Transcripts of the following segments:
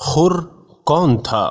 خر کون تھا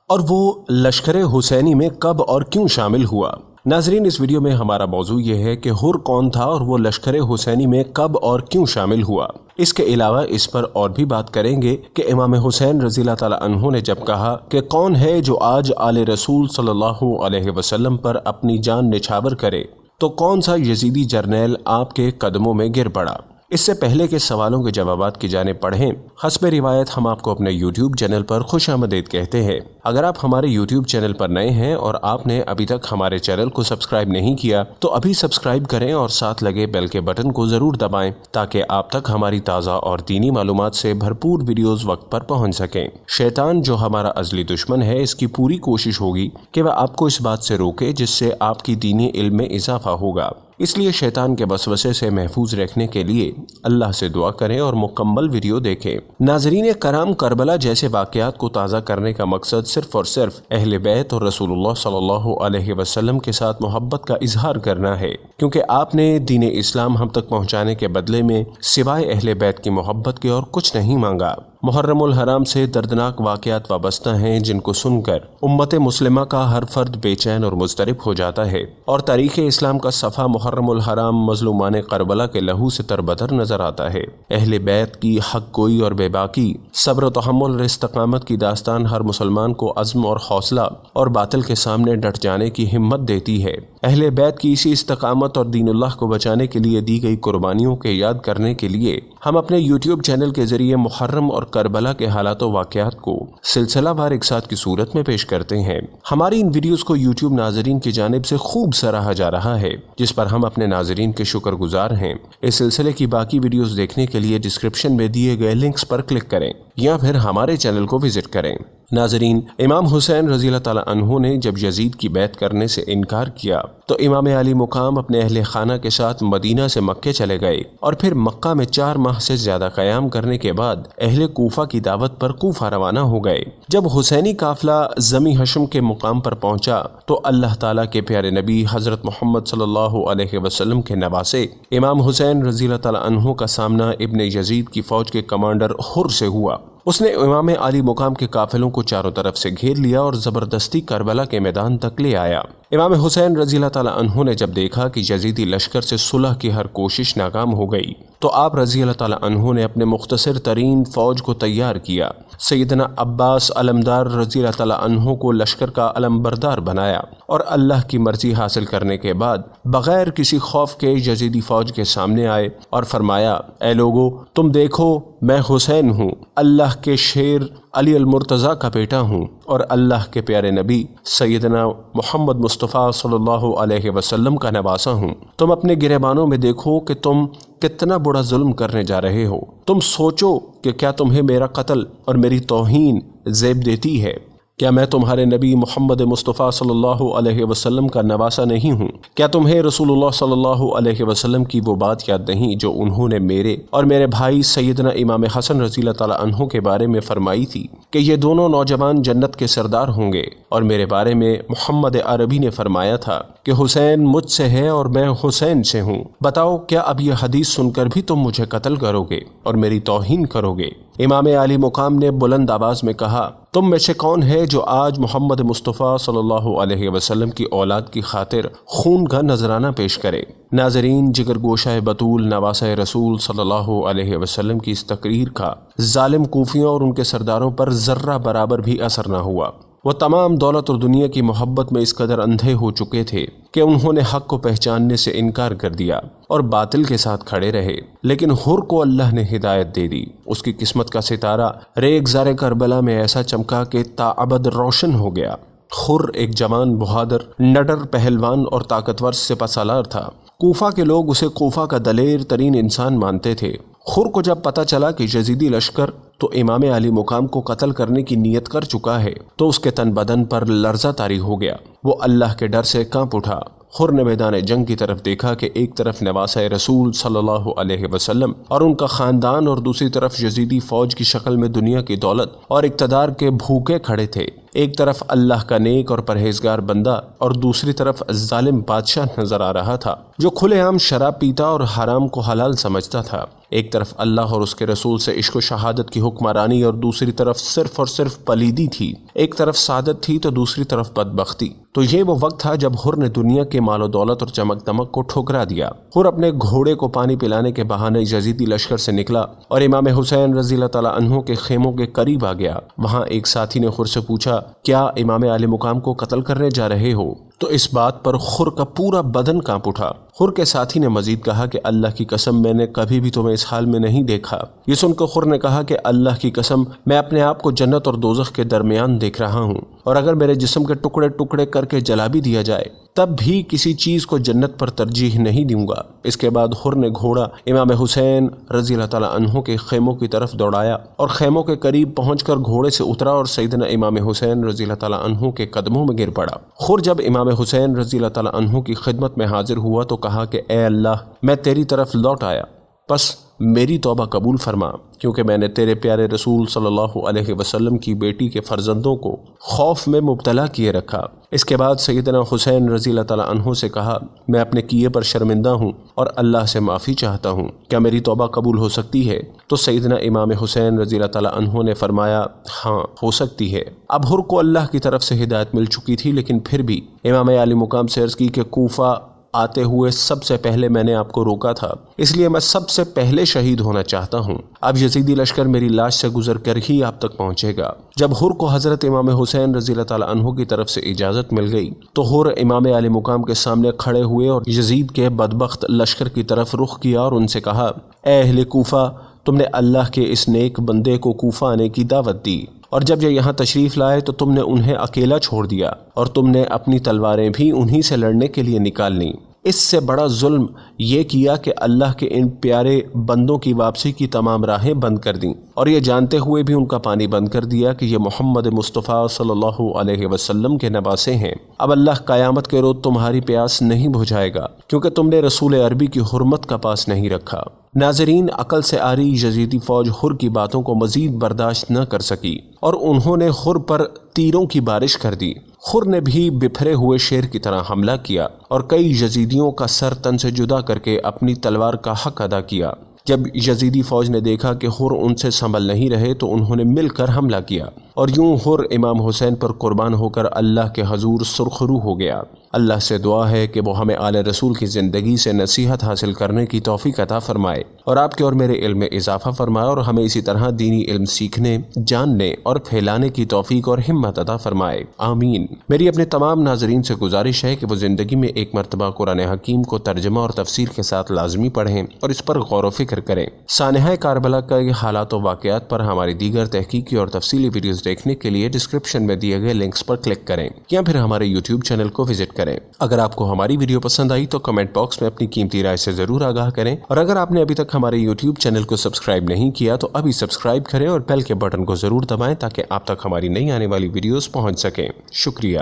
اور وہ لشکر حسینی میں کب اور کیوں شامل ہوا؟ ناظرین، اس ویڈیو میں ہمارا موضوع یہ ہے کہ خر کون تھا اور وہ لشکر حسینی میں کب اور کیوں شامل ہوا۔ اس کے علاوہ اس پر اور بھی بات کریں گے کہ امام حسین رضی اللہ تعالیٰ عنہ نے جب کہا کہ کون ہے جو آج آل رسول صلی اللہ علیہ وسلم پر اپنی جان نچھاور کرے، تو کون سا یزیدی جرنیل آپ کے قدموں میں گر پڑا؟ اس سے پہلے کے سوالوں کے جوابات کی جانب پڑھیں۔ حسب روایت ہم آپ کو اپنے یوٹیوب چینل پر خوش آمدید کہتے ہیں۔ اگر آپ ہمارے یوٹیوب چینل پر نئے ہیں اور آپ نے ابھی تک ہمارے چینل کو سبسکرائب نہیں کیا تو ابھی سبسکرائب کریں اور ساتھ لگے بیل کے بٹن کو ضرور دبائیں تاکہ آپ تک ہماری تازہ اور دینی معلومات سے بھرپور ویڈیوز وقت پر پہنچ سکیں۔ شیطان جو ہمارا ازلی دشمن ہے، اس کی پوری کوشش ہوگی کہ وہ آپ کو اس بات سے روکے جس سے آپ کی دینی علم میں اضافہ ہوگا۔ اس لیے شیطان کے وسوسے سے محفوظ رکھنے کے لیے اللہ سے دعا کریں اور مکمل ویڈیو دیکھیں۔ ناظرین کرام، کربلا جیسے واقعات کو تازہ کرنے کا مقصد صرف اور صرف اہل بیت اور رسول اللہ صلی اللہ علیہ وسلم کے ساتھ محبت کا اظہار کرنا ہے، کیونکہ آپ نے دین اسلام ہم تک پہنچانے کے بدلے میں سوائے اہل بیت کی محبت کے اور کچھ نہیں مانگا۔ محرم الحرام سے دردناک واقعات وابستہ ہیں جن کو سن کر امت مسلمہ کا ہر فرد بے چین اور مضطرب ہو جاتا ہے، اور تاریخ اسلام کا صفحہ محرم الحرام مظلومان کربلا کے لہو سے تربتر نظر آتا ہے۔ اہل بیت کی حق گوئی اور بے باکی، صبر و تحمل اور استقامت کی داستان ہر مسلمان کو عزم اور حوصلہ اور باطل کے سامنے ڈٹ جانے کی ہمت دیتی ہے۔ اہل بیت کی اسی استقامت اور دین اللہ کو بچانے کے لیے دی گئی قربانیوں کے یاد کرنے کے لیے ہم اپنے یوٹیوب چینل کے ذریعے محرم اور کربلا کے حالات و واقعات کو سلسلہ وار ایک ساتھ کی صورت میں پیش کرتے ہیں۔ ہماری ان ویڈیوز کو یوٹیوب ناظرین کی جانب سے خوب سراہا جا رہا ہے، جس پر ہم اپنے ناظرین کے شکر گزار ہیں۔ اس سلسلے کی باقی ویڈیوز دیکھنے کے لیے ڈسکرپشن میں دیے گئے لنکس پر کلک کریں یا پھر ہمارے چینل کو وزٹ کریں۔ ناظرین، امام حسین رضی اللہ تعالیٰ عنہ نے جب یزید کی بیعت کرنے سے انکار کیا تو امام علی مقام اپنے اہل خانہ کے ساتھ مدینہ سے مکے چلے گئے اور پھر مکہ میں 4 ماہ سے زیادہ قیام کرنے کے بعد اہل کوفہ کی دعوت پر کوفہ روانہ ہو گئے۔ جب حسینی قافلہ زمی حشم کے مقام پر پہنچا تو اللہ تعالیٰ کے پیارے نبی حضرت محمد صلی اللہ علیہ وسلم کے نواسے امام حسین رضی اللہ تعالیٰ عنہ کا سامنا ابن یزید کی فوج کے کمانڈر خر سے ہوا۔ اس نے امام علی مقام کے قافلوں کو چاروں طرف سے گھیر لیا اور زبردستی کربلا کے میدان تک لے آیا۔ امام حسین رضی اللہ تعالیٰ عنہ نے جب دیکھا کہ یزیدی لشکر سے صلح کی ہر کوشش ناکام ہو گئی تو آپ رضی اللہ تعالیٰ عنہ نے اپنے مختصر ترین فوج کو تیار کیا۔ سیدنا عباس علمدار رضی اللہ تعالیٰ عنہ کو لشکر کا علم بردار بنایا اور اللہ کی مرضی حاصل کرنے کے بعد بغیر کسی خوف کے یزیدی فوج کے سامنے آئے اور فرمایا، اے لوگو، تم دیکھو میں حسین ہوں، اللہ کے شیر علی المرتضیٰ کا بیٹا ہوں اور اللہ کے پیارے نبی سیدنا محمد مصطفیٰ صلی اللہ علیہ وسلم کا نواسہ ہوں۔ تم اپنے گریبانوں میں دیکھو کہ تم کتنا بڑا ظلم کرنے جا رہے ہو۔ تم سوچو کہ کیا تمہیں میرا قتل اور میری توہین زیب دیتی ہے؟ کیا میں تمہارے نبی محمد مصطفیٰ صلی اللہ علیہ وسلم کا نواسہ نہیں ہوں؟ کیا تمہیں رسول اللہ صلی اللہ علیہ وسلم کی وہ بات یاد نہیں جو انہوں نے میرے اور میرے بھائی سیدنا امام حسن رضی اللہ تعالیٰ عنہ کے بارے میں فرمائی تھی کہ یہ دونوں نوجوان جنت کے سردار ہوں گے؟ اور میرے بارے میں محمد عربی نے فرمایا تھا کہ حسین مجھ سے ہے اور میں حسین سے ہوں۔ بتاؤ، کیا اب یہ حدیث سن کر بھی تم مجھے قتل کرو گے اور میری توہین کرو گے؟ امام علی مقام نے بلند آواز میں کہا، تم میں سے کون ہے جو آج محمد مصطفیٰ صلی اللہ علیہ وسلم کی اولاد کی خاطر خون کا نذرانہ پیش کرے؟ ناظرین، جگر گوشہ بطول نواسہ رسول صلی اللہ علیہ وسلم کی اس تقریر کا ظالم کوفیوں اور ان کے سرداروں پر ذرہ برابر بھی اثر نہ ہوا۔ وہ تمام دولت اور دنیا کی محبت میں اس قدر اندھے ہو چکے تھے کہ انہوں نے حق کو پہچاننے سے انکار کر دیا اور باطل کے ساتھ کھڑے رہے۔ لیکن خر کو اللہ نے ہدایت دے دی۔ اس کی قسمت کا ستارہ ریگزار کربلا میں ایسا چمکا کہ تا ابد روشن ہو گیا۔ خر ایک جوان، بہادر، نڈر پہلوان اور طاقتور سپہ سالار تھا۔ کوفہ کے لوگ اسے کوفہ کا دلیر ترین انسان مانتے تھے۔ خر کو جب پتہ چلا کہ یزیدی لشکر تو امام علی مقام کو قتل کرنے کی نیت کر چکا ہے تو اس کے تن بدن پر لرزہ طاری ہو گیا۔ وہ اللہ کے ڈر سے کانپ اٹھا۔ خر نے میدان جنگ کی طرف دیکھا کہ ایک طرف نواسہ رسول صلی اللہ علیہ وسلم اور ان کا خاندان اور دوسری طرف یزیدی فوج کی شکل میں دنیا کی دولت اور اقتدار کے بھوکے کھڑے تھے۔ ایک طرف اللہ کا نیک اور پرہیزگار بندہ اور دوسری طرف ظالم بادشاہ نظر آ رہا تھا جو کھلے عام شراب پیتا اور حرام کو حلال سمجھتا تھا۔ ایک طرف اللہ اور اس کے رسول سے عشق و شہادت کی حکمرانی اور دوسری طرف صرف اور صرف پلیدی تھی، ایک طرف سعادت تھی تو دوسری طرف بدبختی۔ تو یہ وہ وقت تھا جب حر نے دنیا کے مال و دولت اور چمک دمک کو ٹھکرا دیا۔ حر اپنے گھوڑے کو پانی پلانے کے بہانے یزیدی لشکر سے نکلا اور امام حسین رضی اللہ تعالیٰ عنہ کے خیموں کے قریب آ گیا۔ وہاں ایک ساتھی نے حر سے پوچھا، کیا امام عالی مقام کو قتل کرنے جا رہے ہو؟ تو اس بات پر حر کا پورا بدن کانپ اٹھا۔ حر کے ساتھی نے مزید کہا کہ اللہ کی قسم میں نے کبھی بھی تمہیں اس حال میں نہیں دیکھا۔ یہ سن کر حر نے کہا کہ اللہ کی قسم میں اپنے آپ کو جنت اور دوزخ کے درمیان دیکھ رہا ہوں، اور اگر میرے جسم کے ٹکڑے ٹکڑے کر کے جلا بھی دیا جائے تب بھی کسی چیز کو جنت پر ترجیح نہیں دوں گا۔ اس کے بعد حر نے گھوڑا امام حسین رضی اللہ تعالیٰ عنہ کے خیموں کی طرف دوڑایا اور خیموں کے قریب پہنچ کر گھوڑے سے اترا اور سیدنا امام حسین رضی اللہ تعالیٰ عنہ کے قدموں میں گر پڑا۔ حر جب امام حسین رضی اللہ تعالیٰ عنہ کی خدمت میں حاضر ہوا تو کہا کہ اے اللہ، میں تیری طرف لوٹ آیا، بس میری توبہ قبول فرما، کیونکہ میں نے تیرے پیارے رسول صلی اللہ علیہ وسلم کی بیٹی کے فرزندوں کو خوف میں مبتلا کیے رکھا۔ اس کے بعد سیدنا حسین رضی اللہ تعالیٰ عنہ سے کہا، میں اپنے کیے پر شرمندہ ہوں اور اللہ سے معافی چاہتا ہوں، کیا میری توبہ قبول ہو سکتی ہے؟ تو سیدنا امام حسین رضی اللہ تعالیٰ عنہ نے فرمایا، ہاں ہو سکتی ہے۔ اب حر کو اللہ کی طرف سے ہدایت مل چکی تھی، لیکن پھر بھی امام عالی مقام سے عرض کی کہ کوفہ آتے ہوئے سب سے پہلے میں نے آپ کو روکا تھا، اس لیے میں سب سے پہلے شہید ہونا چاہتا ہوں۔ اب یزیدی لشکر میری لاش سے گزر کر ہی آپ تک پہنچے گا۔ جب حر کو حضرت امام حسین رضی اللہ تعالیٰ عنہ کی طرف سے اجازت مل گئی تو حر امام علی مقام کے سامنے کھڑے ہوئے اور یزید کے بدبخت لشکر کی طرف رخ کیا اور ان سے کہا، اے اہل کوفہ، تم نے اللہ کے اس نیک بندے کو کوفہ آنے کی دعوت دی، اور جب یہ یہاں تشریف لائے تو تم نے انہیں اکیلا چھوڑ دیا اور تم نے اپنی تلواریں بھی انہی سے لڑنے کے لیے نکال لیں۔ اس سے بڑا ظلم یہ کیا کہ اللہ کے ان پیارے بندوں کی واپسی کی تمام راہیں بند کر دیں، اور یہ جانتے ہوئے بھی ان کا پانی بند کر دیا کہ یہ محمد مصطفیٰ صلی اللہ علیہ وسلم کے نواسے ہیں۔ اب اللہ قیامت کے روز تمہاری پیاس نہیں بجھائے گا، کیونکہ تم نے رسول عربی کی حرمت کا پاس نہیں رکھا۔ ناظرین، عقل سے آری یزیدی فوج حر کی باتوں کو مزید برداشت نہ کر سکی اور انہوں نے حر پر تیروں کی بارش کر دی۔ حر نے بھی بپھرے ہوئے شیر کی طرح حملہ کیا اور کئی یزیدیوں کا سر تن سے جدا کر کے اپنی تلوار کا حق ادا کیا۔ جب یزیدی فوج نے دیکھا کہ حر ان سے سنبھل نہیں رہے تو انہوں نے مل کر حملہ کیا، اور یوں حر امام حسین پر قربان ہو کر اللہ کے حضور سرخرو ہو گیا۔ اللہ سے دعا ہے کہ وہ ہمیں آل رسول کی زندگی سے نصیحت حاصل کرنے کی توفیق عطا فرمائے اور آپ کے اور میرے علم میں اضافہ فرمائے، اور ہمیں اسی طرح دینی علم سیکھنے، جاننے اور پھیلانے کی توفیق اور ہمت عطا فرمائے، آمین۔ میری اپنے تمام ناظرین سے گزارش ہے کہ وہ زندگی میں ایک مرتبہ قرآن حکیم کو ترجمہ اور تفسیر کے ساتھ لازمی پڑھیں اور اس پر غور و فکر کریں۔ سانحہ کربلا کے حالات و واقعات پر ہماری دیگر تحقیقی اور تفصیلی ویڈیوز دیکھنے کے لیے ڈسکرپشن میں دیے گئے لنکس پر کلک کریں یا پھر ہمارے یوٹیوب چینل کو وزٹ کریں۔ اگر آپ کو ہماری ویڈیو پسند آئی تو کمنٹ باکس میں اپنی قیمتی رائے سے ضرور آگاہ کریں، اور اگر آپ نے ابھی تک ہمارے یوٹیوب چینل کو سبسکرائب نہیں کیا تو ابھی سبسکرائب کریں اور بیل کے بٹن کو ضرور دبائیں تاکہ آپ تک ہماری نئی آنے والی ویڈیوز پہنچ سکیں۔ شکریہ۔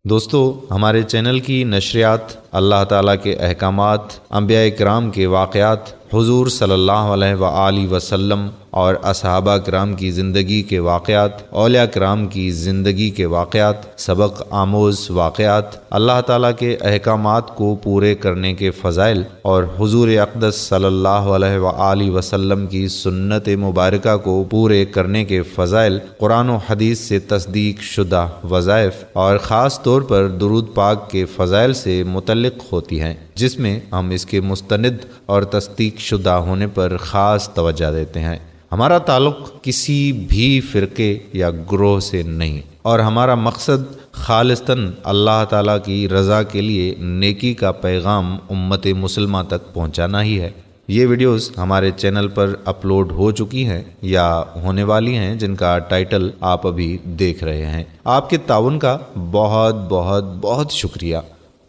دوستو، ہمارے چینل کی نشریات اللہ تعالیٰ کے احکامات، انبیاء کرام کے واقعات، حضور صلی اللہ علیہ وآلہ وسلم اور اصحابہ کرام کی زندگی کے واقعات، اولیاء کرام کی زندگی کے واقعات، سبق آموز واقعات، اللہ تعالیٰ کے احکامات کو پورے کرنے کے فضائل اور حضور اقدس صلی اللہ علیہ وآلہ وسلم کی سنت مبارکہ کو پورے کرنے کے فضائل، قرآن و حدیث سے تصدیق شدہ وظائف اور خاص طور پر درود پاک کے فضائل سے متعلق ہوتی ہیں، جس میں ہم اس کے مستند اور تصدیق شدہ ہونے پر خاص توجہ دیتے ہیں۔ ہمارا تعلق کسی بھی فرقے یا گروہ سے نہیں، اور ہمارا مقصد خالصتاً اللہ تعالیٰ کی رضا کے لیے نیکی کا پیغام امت مسلمہ تک پہنچانا ہی ہے۔ یہ ویڈیوز ہمارے چینل پر اپلوڈ ہو چکی ہیں یا ہونے والی ہیں، جن کا ٹائٹل آپ ابھی دیکھ رہے ہیں۔ آپ کے تعاون کا بہت بہت بہت شکریہ۔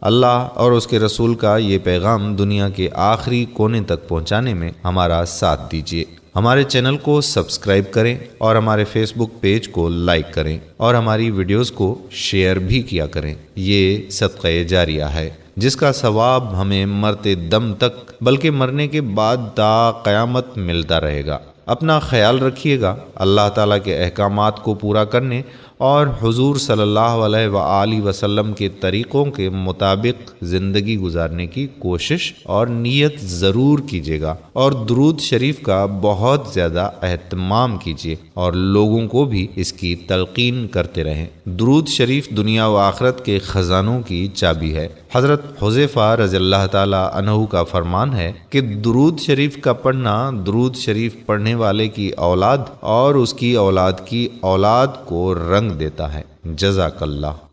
اللہ اور اس کے رسول کا یہ پیغام دنیا کے آخری کونے تک پہنچانے میں ہمارا ساتھ دیجیے۔ ہمارے چینل کو سبسکرائب کریں اور ہمارے فیس بک پیج کو لائک کریں اور ہماری ویڈیوز کو شیئر بھی کیا کریں۔ یہ صدقہ جاریہ ہے جس کا ثواب ہمیں مرتے دم تک بلکہ مرنے کے بعد تا قیامت ملتا رہے گا۔ اپنا خیال رکھیے گا۔ اللہ تعالیٰ کے احکامات کو پورا کرنے اور حضور صلی اللہ علیہ وآلہ وسلم کے طریقوں کے مطابق زندگی گزارنے کی کوشش اور نیت ضرور کیجیے گا، اور درود شریف کا بہت زیادہ اہتمام کیجیے اور لوگوں کو بھی اس کی تلقین کرتے رہیں۔ درود شریف دنیا و آخرت کے خزانوں کی چابی ہے۔ حضرت حذیفہ رضی اللہ تعالی عنہ کا فرمان ہے کہ درود شریف کا پڑھنا درود شریف پڑھنے والے کی اولاد اور اس کی اولاد کی اولاد کو رنگ دیتا ہے۔ جزاک اللہ۔